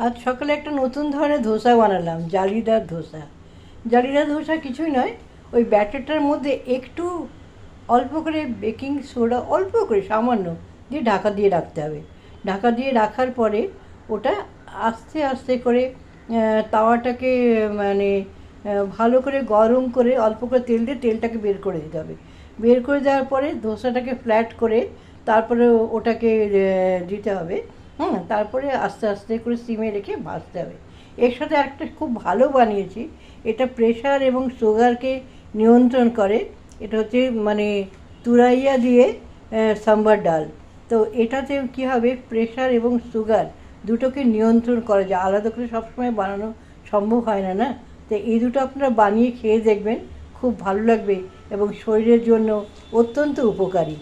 আজ সকালে একটা নতুন ধরনের ধোসা বানালাম, জালিদার ধোসা। জালিদার ধোসা কিছুই নয়, ওই ব্যাটারটার মধ্যে একটু অল্প করে বেকিং সোডা, অল্প করে সামান্য দিয়ে ঢাকা দিয়ে রাখতে হবে। ঢাকা দিয়ে রাখার পরে ওটা আস্তে আস্তে করে তাওয়াটাকে মানে ভালো করে গরম করে অল্প করে তেল দিয়ে তেলটাকে বের করে দিতে হবে। বের করে দেওয়ার পরে ধোসাটাকে ফ্ল্যাট করে তারপরে ওটাকে দিতে হবে। তারপরে আস্তে আস্তে করে সিমে রেখে ভাজতে হবে। এর সাথে আরেকটা খুব ভালো বানিয়েছি, এটা প্রেশার এবং সুগারকে নিয়ন্ত্রণ করে। এটা হচ্ছে মানে তুরাইয়া দিয়ে সাম্বার ডাল। তো এটাতে কী হবে, প্রেশার এবং সুগার দুটোকে নিয়ন্ত্রণ করা যায়। আলাদা করে সবসময় বানানো সম্ভব হয় না, না? তো এই দুটো আপনারা বানিয়ে খেয়ে দেখবেন, খুব ভালো লাগবে এবং শরীরের জন্য অত্যন্ত উপকারী।